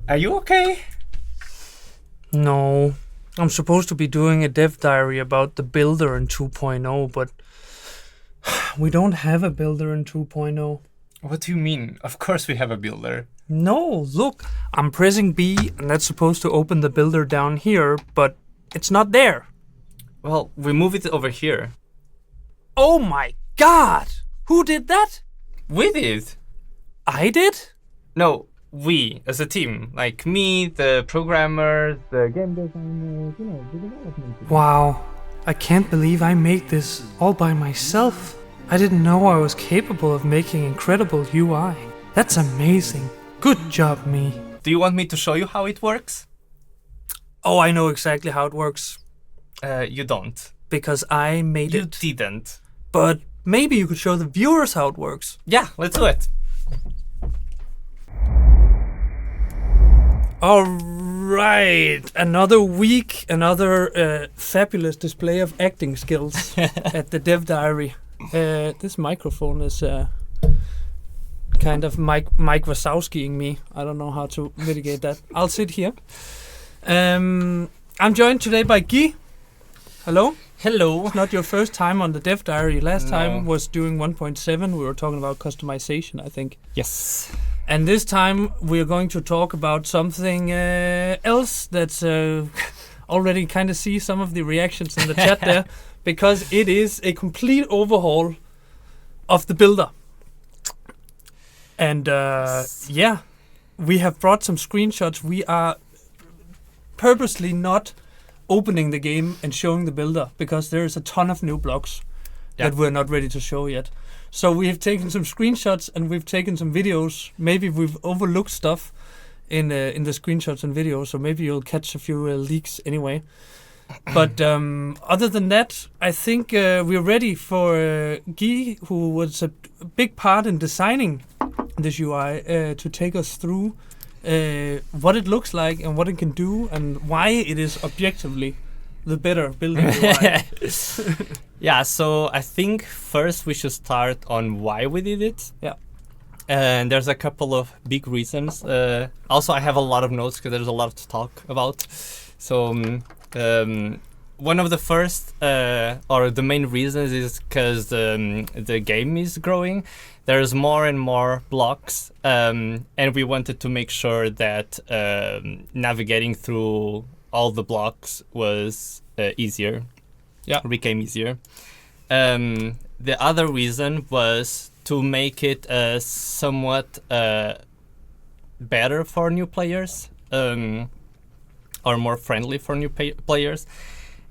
Are you okay? No. I'm supposed to be doing a dev diary about the builder in 2.0, but we don't have a builder in 2.0. What do you mean? Of course we have a builder. No, look. I'm pressing B, and that's supposed to open the builder down here, but it's not there. Well, we move it over here. Oh my god! Who did that? We did. I did? No, we as a team. Like me, the programmer, the game designer, the development team. Wow. I can't believe I made this all by myself. I didn't know I was capable of making incredible UI. That's amazing. Good job, me. Do you want me to show you how it works? Oh, I know exactly how it works. You don't. Because I made You it. didn't. But maybe you could show the viewers how it works. Yeah, let's do it. Alright, another week, another fabulous display of acting skills at the dev diary. This microphone is kind of Mike Wazowskiing me. I don't know how to mitigate that. I'll sit here. I'm joined today by Guy. Hello. Hello. It's not your first time on the dev diary. Last No. time was during 1.7. We were talking about customization, I think. Yes. And this time we're going to talk about something else that's already kind of see some of the reactions in the chat there, because it is a complete overhaul of the builder. And yeah, we have brought some screenshots. We are purposely not opening the game and showing the builder because there is a ton of new blocks that we're not ready to show yet. So we have taken some screenshots and we've taken some videos. Maybe we've overlooked stuff in the screenshots and videos, so maybe you'll catch a few leaks anyway. But other than that, I think we're ready for Guy, who was a big part in designing this UI, to take us through what it looks like and what it can do and why it is objectively the better building UI. Yeah, so I think first we should start on why we did it. Yeah. And there's a couple of big reasons. Also, I have a lot of notes because there's a lot to talk about. So one of the first or the main reasons is because the game is growing. There's more and more blocks, and we wanted to make sure that navigating through all the blocks was easier. Yeah, became easier. The other reason was to make it somewhat better for new players, or more friendly for new players.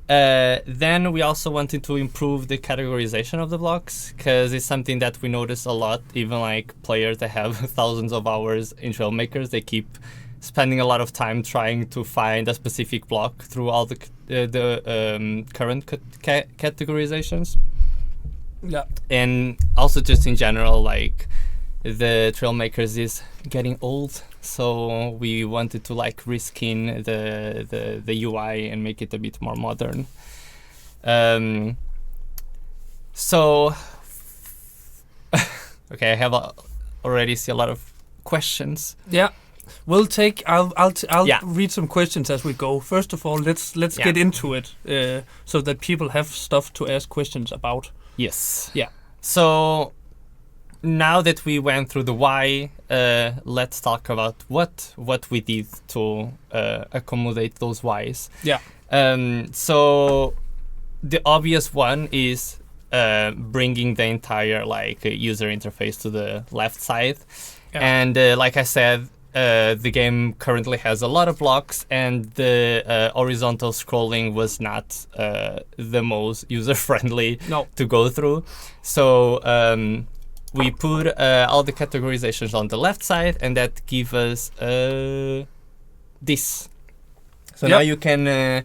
Then we also wanted to improve the categorization of the blocks, because it's something that we notice a lot. Even like players that have thousands of hours in Trailmakers, they keep spending a lot of time trying to find a specific block through all the current categorizations. Yeah. And also just in general, like the Trailmakers is getting old, so we wanted to like reskin the UI and make it a bit more modern. So okay, I have already see a lot of questions. Yeah. We'll take. I'll Yeah. read some questions as we go. First of all, let's get into it, so that people have stuff to ask questions about. Yes. Yeah. So now that we went through the why, let's talk about what we did to accommodate those whys. Yeah. So the obvious one is bringing the entire like user interface to the left side, and like I said. The game currently has a lot of blocks, and the horizontal scrolling was not the most user-friendly to go through. So we put all the categorizations on the left side, and that gives us this. So now you can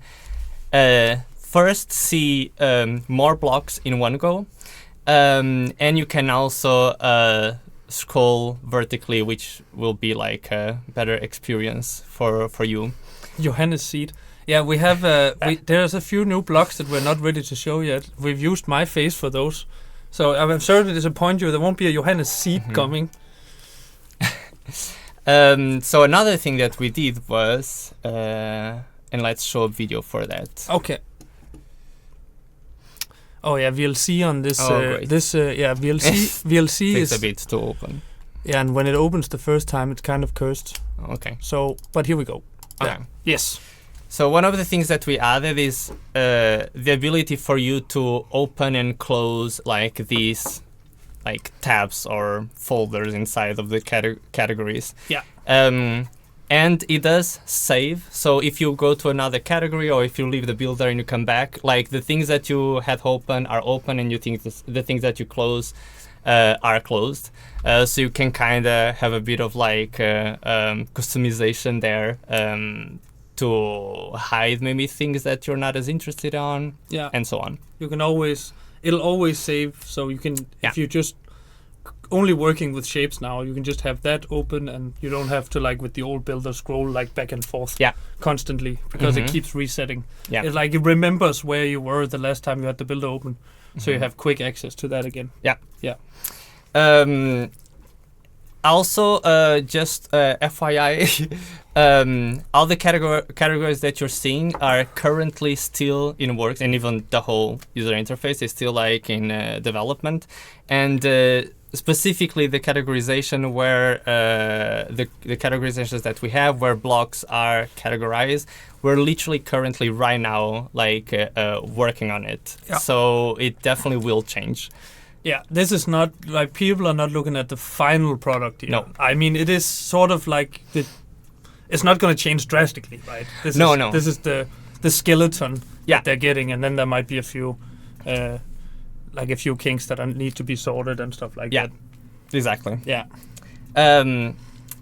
first see more blocks in one go, and you can also scroll vertically, which will be like a better experience for you. Johannes seat. Yeah, we have. There's a few new blocks that we're not ready to show yet. We've used my face for those, so I'm sorry to disappoint you. There won't be a Johannes seat coming. So another thing that we did was, and let's show a video for that. Okay. Oh yeah, VLC on this. Great. VLC Takes is a bit to open. yeah, and when it opens the first time, it's kind of cursed. Okay. So, but here we go. Okay. Yes. So one of the things that we added is the ability for you to open and close like these like tabs or folders inside of the categories. Yeah. And it does save. So if you go to another category or if you leave the builder and you come back, like the things that you had open are open, and you think the things that you close are closed. So you can kind of have a bit of like customization there to hide maybe things that you're not as interested on, and so on. You can always, it'll always save, so you can, if you're just only working with shapes now, you can just have that open, and you don't have to, like with the old builder, scroll like back and forth constantly, because it keeps resetting. It like it remembers where you were the last time you had the builder open, so you have quick access to that again. Also, just FYI, all the categories that you're seeing are currently still in works, and even the whole user interface is still like in development. And specifically, the categorization where the categorizations that we have, where blocks are categorized, we're literally currently right now like working on it. So it definitely will change. Yeah, this is not like people are not looking at the final product here. No. I mean, it is sort of like it's not going to change drastically, right? This is the skeleton that they're getting, and then there might be a few kinks that need to be sorted and stuff like that. Exactly. Yeah.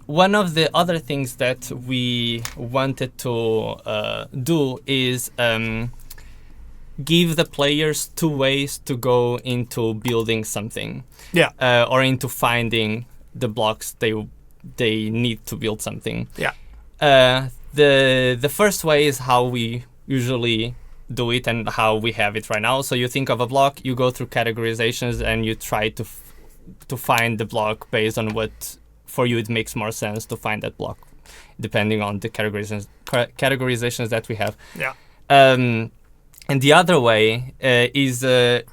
One of the other things that we wanted to do is give the players two ways to go into building something, or into finding the blocks they need to build something. The first way is how we usually do it and how we have it right now. So you think of a block, you go through categorizations, and you try to find the block based on what for you it makes more sense to find that block, depending on the categorizations that we have. And the other way is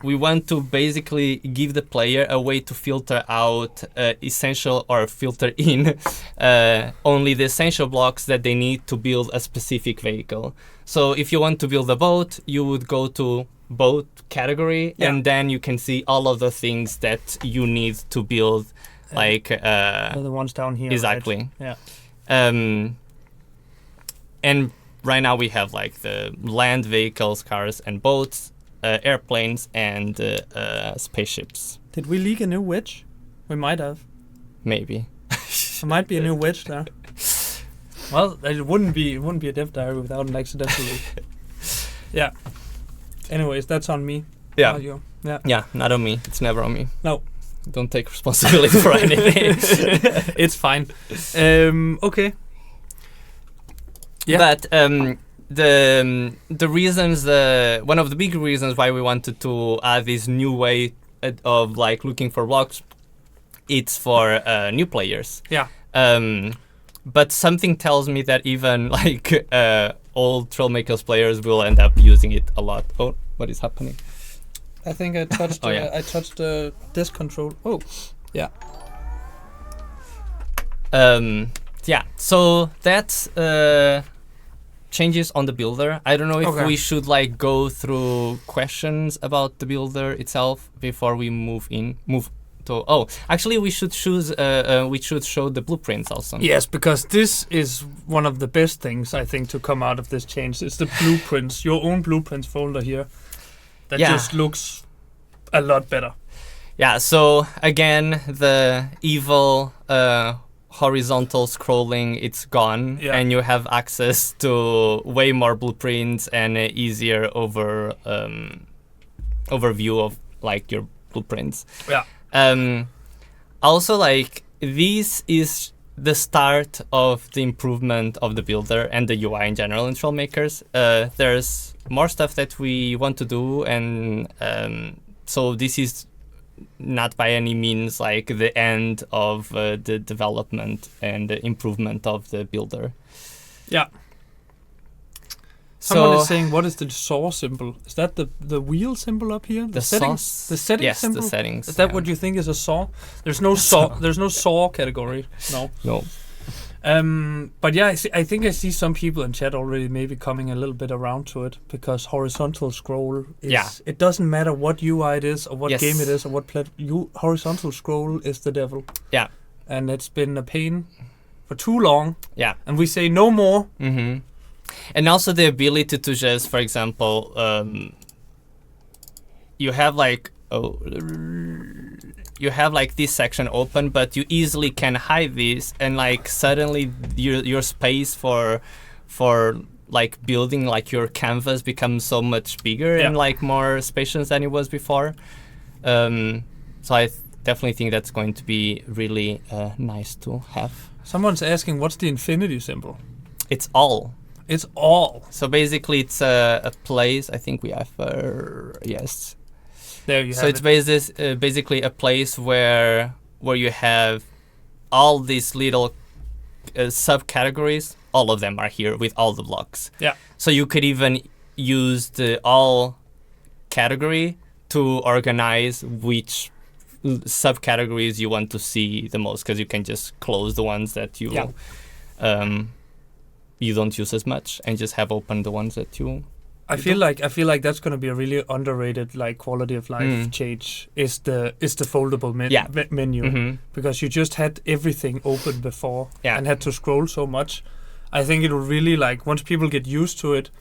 we want to basically give the player a way to filter out essential, or filter in only the essential blocks that they need to build a specific vehicle. So if you want to build a boat, you would go to boat category, and then you can see all of the things that you need to build, like the ones down here. Exactly. Right? And right now we have like the land vehicles, cars and boats, airplanes, and spaceships. Did we leak a new wedge? We might have. Maybe. There might be a new wedge there. Well, it wouldn't be a dev diary without an accidental leak. Anyways, that's on me. Not you. Not on me. It's never on me. No. Don't take responsibility for anything. It's fine. Okay. But the reasons, one of the big reasons why we wanted to add this new way of like looking for blocks, it's for new players. But something tells me that even like old Trailmakers players will end up using it a lot. Oh, what is happening? I think I touched. I touched the disk control. Oh, yeah. So that's changes on the builder. I don't know if we should like go through questions about the builder itself before we move to. Oh, actually, we should choose. We should show the blueprints also. Yes, because this is one of the best things I think to come out of this change. It's the blueprints, your own blueprints folder here. That just looks a lot better. Yeah. So again, the evil horizontal scrolling, it's gone, and you have access to way more blueprints and easier overview of like your blueprints. Also, like this is the start of the improvement of the builder and the UI in general in Trailmakers. There's more stuff that we want to do, and so this is not by any means like the end of the development and the improvement of the builder. Yeah. Someone is saying, what is the saw symbol? Is that the wheel symbol up here? The settings? The settings yes, symbol? The settings. Is that what you think is a saw? There's no saw. There's no saw category. No. No. But yeah, I think I see some people in chat already maybe coming a little bit around to it, because horizontal scroll is... It doesn't matter what UI it is, or what game it is, or what horizontal scroll is the devil. Yeah. And it's been a pain for too long. Yeah. And we say no more. Mm-hmm. And also the ability to just, for example, you have like this section open, but you easily can hide this, and like suddenly your space for like building like your canvas becomes so much bigger and like more spacious than it was before. So I definitely think that's going to be really nice to have. Someone's asking, what's the infinity symbol? It's all. It's all. So basically, it's a place. I think we have yes. There you have it. So it's basically a place where you have all these little subcategories. All of them are here with all the blocks. Yeah. So you could even use the all category to organize which subcategories you want to see the most, because you can just close the ones that you you don't use as much and just have open the ones that you. I feel like that's going to be a really underrated like quality of life change is the foldable menu, because you just had everything open before and had to scroll so much. I think it will really, like, once people get used to it,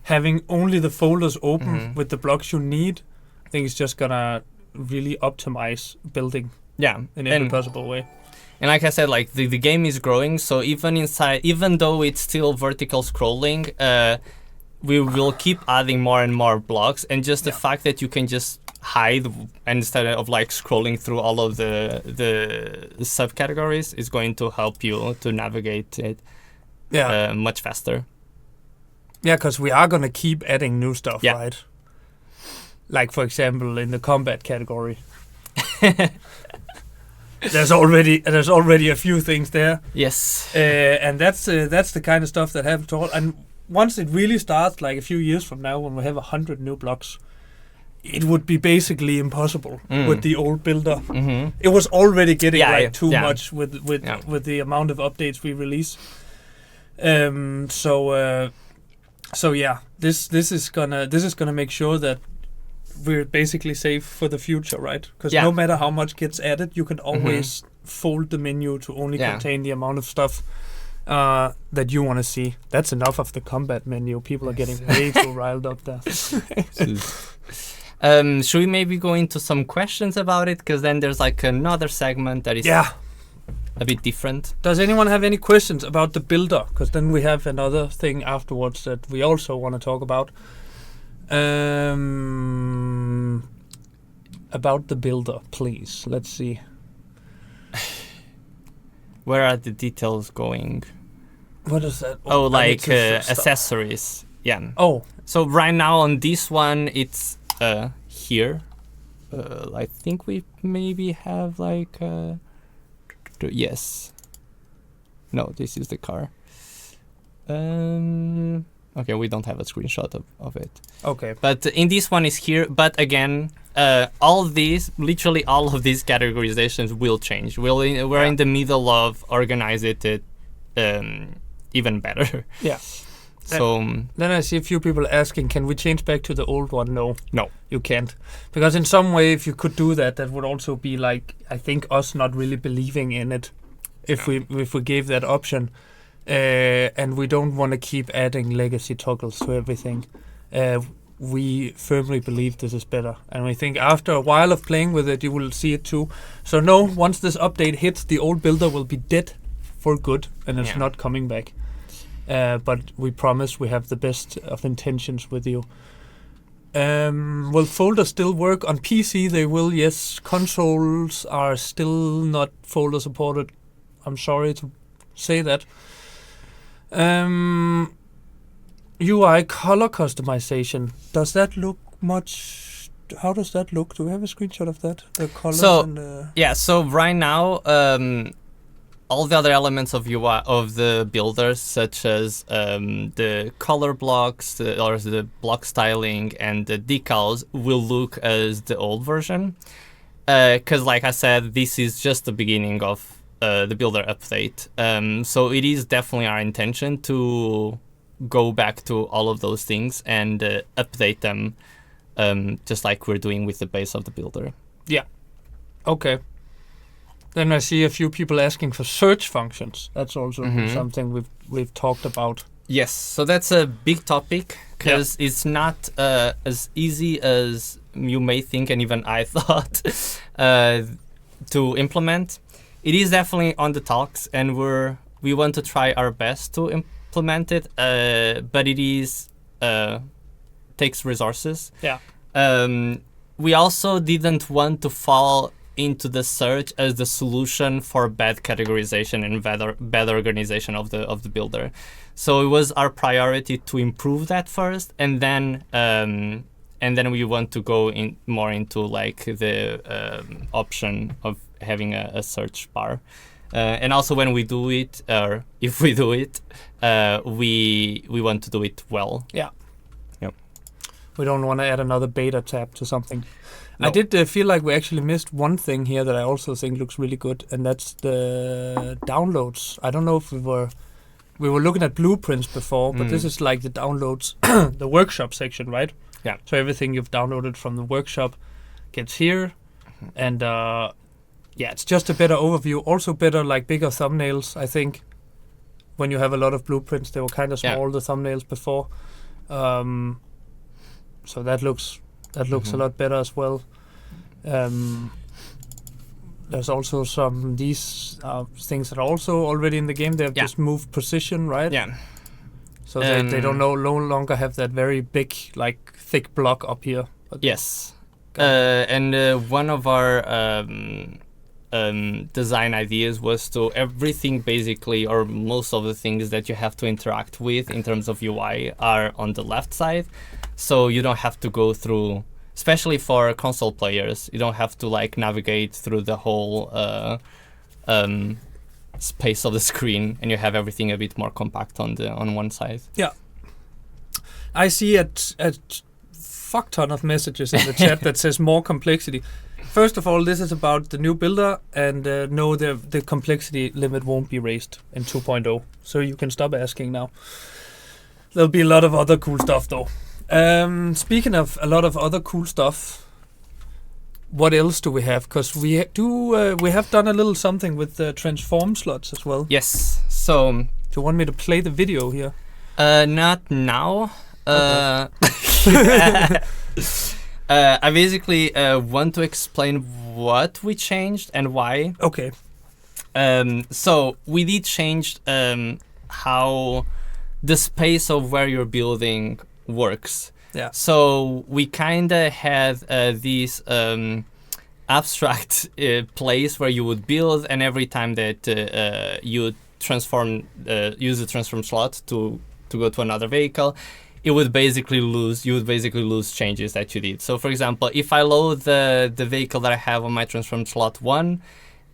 having only the folders open with the blocks you need, I think it's just gonna really optimize building in every possible way. And like I said, like the game is growing, so even though it's still vertical scrolling, we will keep adding more and more blocks, and just the fact that you can just hide instead of like scrolling through all of the subcategories is going to help you to navigate it much faster. Yeah, because we are gonna keep adding new stuff, right? Like, for example, in the combat category. There's already a few things there. Yes. And that's the kind of stuff that happens to all. And once it really starts, like a few years from now, when we have 100 new blocks, it would be basically impossible with the old builder. It was already getting too much with the amount of updates we release. So yeah, this is gonna make sure that we're basically safe for the future, right? Because no matter how much gets added, you can always fold the menu to only contain the amount of stuff that you want to see. That's enough of the combat menu. People are getting way too riled up there. Should we maybe go into some questions about it? Because then there's like another segment that is a bit different. Does anyone have any questions about the builder? Because then we have another thing afterwards that we also want to talk about. About the builder, please. Let's see. Where are the details going? What is that? Oh, like accessories. Yeah. Oh. So right now on this one, it's here. I think we maybe have like... yes. No, this is the car. Okay, we don't have a screenshot of it. Okay. But in this one is here. But again, literally all of these categorizations will change. We're in the middle of organizing it even better. Yeah. So then I see a few people asking, can we change back to the old one? No, you can't. Because in some way, if you could do that, that would also be like, I think, us not really believing in it if we gave that option. And we don't want to keep adding legacy toggles to everything. We firmly believe this is better. And we think after a while of playing with it, you will see it too. So no, once this update hits, the old builder will be dead for good, and it's not coming back. But we promise we have the best of intentions with you. Will folders still work on PC? They will, yes. Consoles are still not folder supported. I'm sorry to say that. UI color customization. Does that look much how does that look? Do we have a screenshot of that? The colors So, and the... Yeah, so right now, all the other elements of UI of the builder, such as the color blocks or the block styling and the decals, will look as the old version. Because, like I said, this is just the beginning of the builder update. So it is definitely our intention to go back to all of those things and update them, just like we're doing with the base of the builder. Yeah. Okay. Then I see a few people asking for search functions. That's also something we've talked about. Yes, so that's a big topic because it's not as easy as you may think, and even I thought, to implement. It is definitely on the talks, and we want to try our best to implement it, but it is takes resources. Yeah. We also didn't want to fall into the search as the solution for bad categorization and bad organization of the builder. So it was our priority to improve that first, and then we want to go in more into like the option of having a search bar. And also when we do it, or if we do it, we want to do it well. Yeah. Yep. We don't want to add another beta tab to something. No. I did feel like we actually missed one thing here that I also think looks really good, and that's the downloads. I don't know if we were looking at blueprints before, but this is like the downloads, the workshop section, right? Yeah. So everything you've downloaded from the workshop gets here, and it's just a better overview. Also better, like bigger thumbnails, I think. When you have a lot of blueprints, they were kind of small, the thumbnails before. So that looks a lot better as well. There's also these things that are also already in the game. They have just moved position, right? Yeah. So they don't no longer have that very big, like thick block up here. But Yes. And one of our design ideas was to everything basically, or most of the things that you have to interact with in terms of UI are on the left side. So you don't have to go through, especially for console players, you don't have to like navigate through the whole space of the screen, and you have everything a bit more compact on one side. Yeah. I see a fuck ton of messages in the chat that says more complexity. First of all, this is about the new builder, and no, the complexity limit won't be raised in 2.0, so you can stop asking now. There'll be a lot of other cool stuff though. Speaking of a lot of other cool stuff, what else do we have? Because we have done a little something with the transform slots as well. Yes. So Do you want me to play the video here? not now. I basically want to explain what we changed and why. Okay. So we did change how the space of where you're building works. Yeah. So we kind of had this abstract place where you would build, and every time that you transform, use the transform slot to go to another vehicle, you would basically lose changes that you did. So for example, if I load the vehicle that I have on my transform slot 1,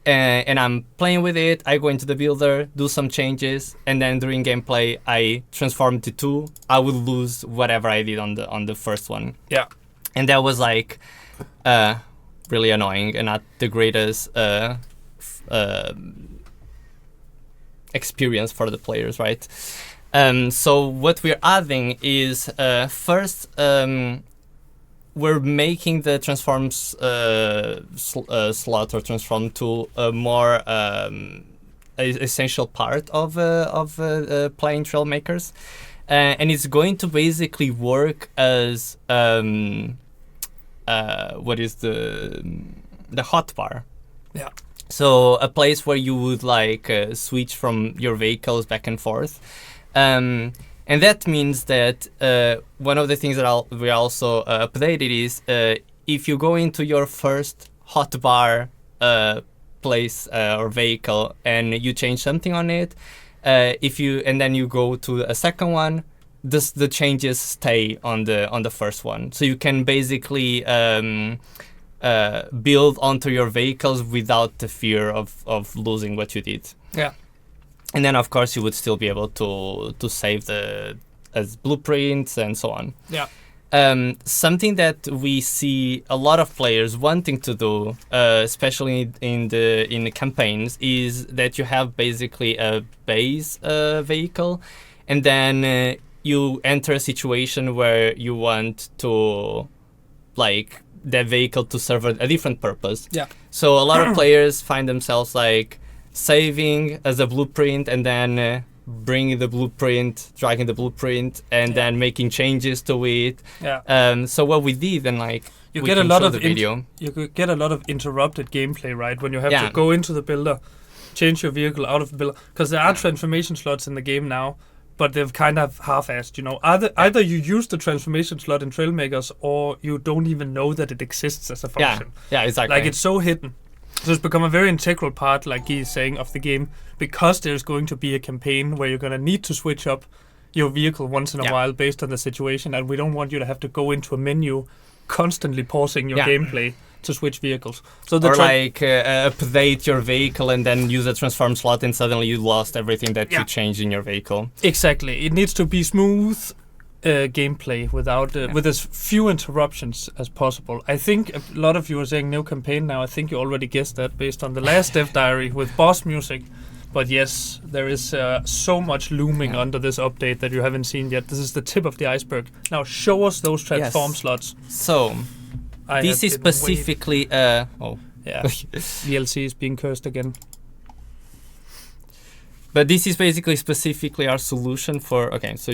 and I'm playing with it, I go into the builder, do some changes, and then during gameplay I transform to 2, I would lose whatever I did on the first one. Yeah. And that was like really annoying and not the greatest experience for the players, right? So what we're adding is first we're making the transforms slot or transform tool a more essential part of playing Trailmakers, and it's going to basically work as what is the hotbar. Yeah. So a place where you would like switch from your vehicles back and forth. And that means that one of the things that we also updated is if you go into your first hotbar place or vehicle and you change something on it, and then you go to a second one, the changes stay on the first one. So you can basically build onto your vehicles without the fear of losing what you did. Yeah. And then of course you would still be able to save as blueprints and so on. Yeah. Something that we see a lot of players wanting to do, especially in the campaigns, is that you have basically a base vehicle, and then you enter a situation where you want to, like, that vehicle to serve a different purpose. Yeah. So a lot of players find themselves like saving as a blueprint and then bringing the blueprint, dragging the blueprint, and then making changes to it. Yeah. So what we did, and like you we get a can lot show of the video. you could get a lot of interrupted gameplay, right? When you have Yeah. to go into the builder, change your vehicle out of the builder, because there are transformation slots in the game now, but they've kind of half-assed. You know, either you use the transformation slot in Trailmakers, or you don't even know that it exists as a function. Yeah, exactly. Like, it's so hidden. So it's become a very integral part, like Guy is saying, of the game, because there's going to be a campaign where you're going to need to switch up your vehicle once in a while based on the situation, and we don't want you to have to go into a menu constantly pausing your gameplay to switch vehicles. So the update your vehicle and then use a transform slot, and suddenly you lost everything that you changed in your vehicle. Exactly. It needs to be smooth gameplay without with as few interruptions as possible. I think a lot of you are saying no campaign now. I think you already guessed that based on the last dev diary with boss music. But yes, there is so much looming under this update that you haven't seen yet. This is the tip of the iceberg. Now show us those transform slots. So this is specifically DLC is being cursed again. But this is basically specifically our solution for so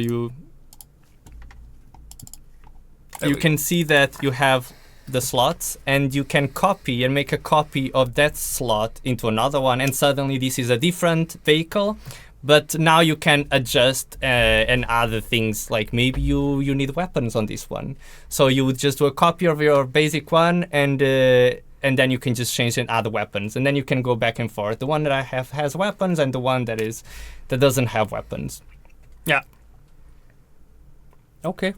you can see that you have the slots, and you can copy and make a copy of that slot into another one, and suddenly this is a different vehicle. But now you can adjust and other things, like maybe you need weapons on this one, so you would just do a copy of your basic one, and then you can just change and add weapons, and then you can go back and forth. The one that I have has weapons, and the one that doesn't have weapons. Yeah. Okay.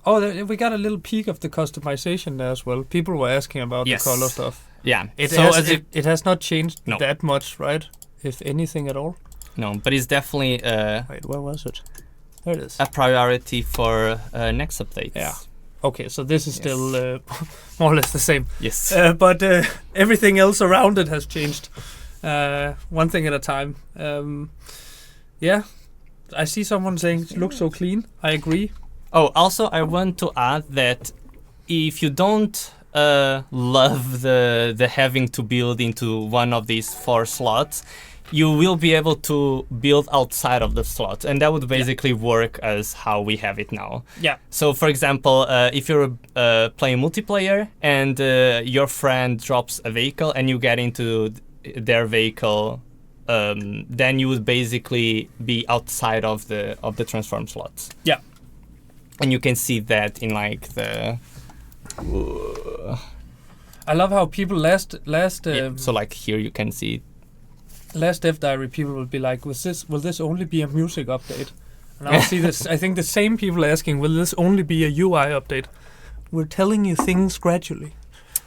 Oh, we got a little peek of the customization there as well. People were asking about the color stuff. Yeah. It has not changed that much, right? If anything at all. No, but it's definitely wait, where was it? There it is. A priority for next updates. Yeah. Okay, so this is still more or less the same. Yes. But everything else around it has changed. One thing at a time. Yeah. I see someone saying it looks so clean. I agree. Oh, also, I want to add that if you don't love the having to build into one of these 4 slots, you will be able to build outside of the slot, and that would basically work as how we have it now. Yeah. So, for example, if you're playing multiplayer and your friend drops a vehicle and you get into their vehicle, then you would basically be outside of the transform slots. Yeah. And you can see that in like the. I love how people last. So like here you can see. Last dev diary, people will be like, will this only be a music update? And I'll see this. I think the same people asking, will this only be a UI update? We're telling you things gradually.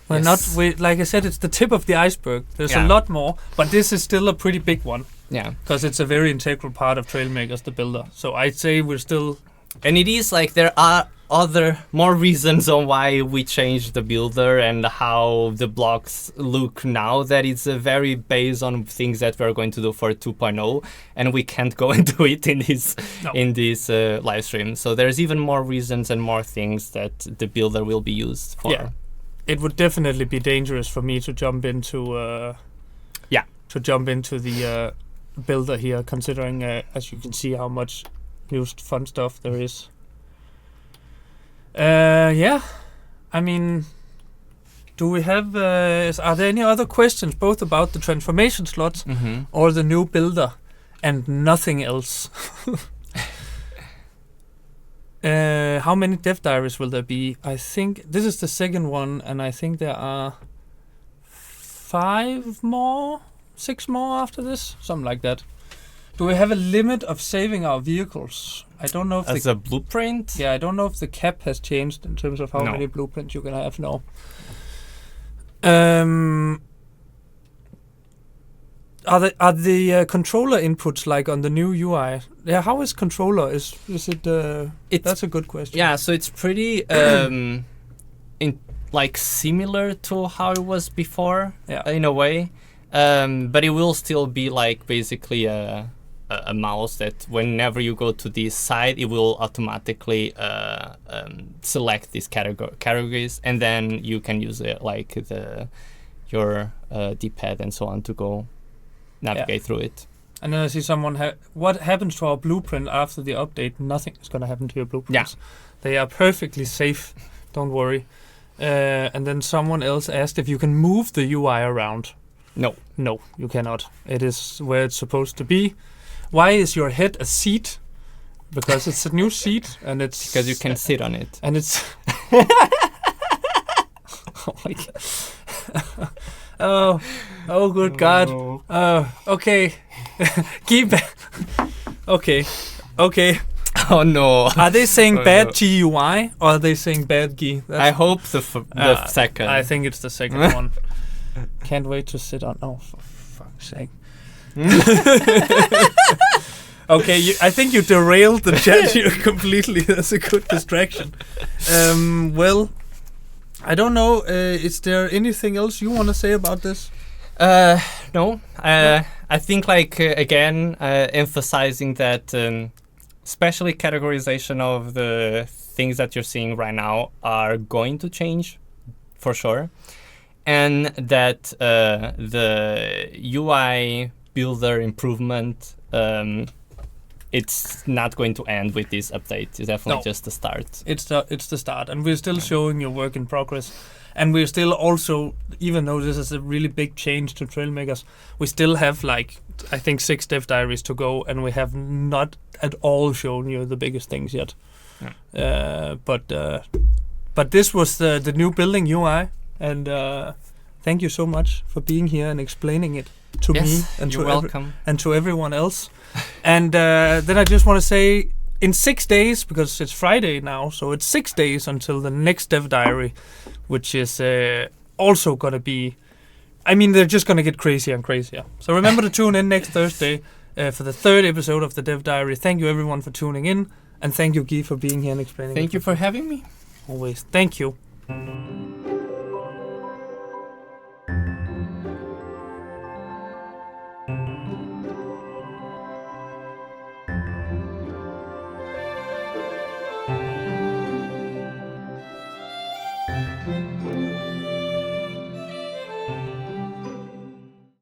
We're not. Like I said, it's the tip of the iceberg. There's a lot more, but this is still a pretty big one. Yeah. Because it's a very integral part of Trailmakers, the builder. So I'd say we're still. And it is like there are more reasons on why we changed the builder and how the blocks look now, that it's very based on things that we're going to do for 2.0, and we can't go into it in this live stream. So there's even more reasons and more things that the builder will be used for. Yeah. It would definitely be dangerous for me to jump into the builder here, considering as you can see how much used fun stuff there is. I mean, do we have are there any other questions both about the transformation slots or the new builder and nothing else? How many dev diaries will there be? I think this is the second one, and I think there are 6 more after this, something like that. Do we have a limit of saving our vehicles? I don't know if As a blueprint? Yeah, I don't know if the cap has changed in terms of how No. many blueprints you can have now. Are the controller inputs like on the new UI? Yeah, how is controller? Is it? That's a good question. Yeah, so it's pretty similar to how it was before. Yeah. In a way, but it will still be like basically a mouse that whenever you go to this side, it will automatically select these categories, and then you can use it like your D-pad and so on to go navigate through it. And then I see someone. What happens to our blueprint after the update? Nothing is going to happen to your blueprints. Yeah. They are perfectly safe. Don't worry. And then someone else asked if you can move the UI around. No, you cannot. It is where it's supposed to be. Why is your head a seat? Because it's a new seat, and it's because you can sit on it. And it's. Oh my god. Oh, good God. Okay. Keep. Okay. Oh no. Are they saying bad GUI or are they saying bad GUI? I hope the second. I think it's the second one. Can't wait to sit on. Oh, for fuck's sake. Okay, I think you derailed the chat here completely. That's a good distraction. Well, I don't know. Is there anything else you want to say about this? No. I think again, emphasizing that especially categorization of the things that you're seeing right now are going to change for sure. And that the UI builder improvement, it's not going to end with this update. It's definitely just the start. It's the start, and we're still showing you work in progress. And we're still also, even though this is a really big change to Trailmakers, we still have I think 6 dev diaries to go, and we have not at all shown you the biggest things yet. Yeah. But this was the new building UI, and thank you so much for being here and explaining it to me and you're welcome. And to everyone else. And then I just want to say, in 6 days, because it's Friday now, so it's 6 days until the next dev diary, which is also going to be, I mean, they're just going to get crazier and crazier. So remember to tune in next Thursday for the 3rd episode of the dev diary. Thank you everyone for tuning in, and thank you Guy for being here and explaining. Thank you for having me. Always. Thank you.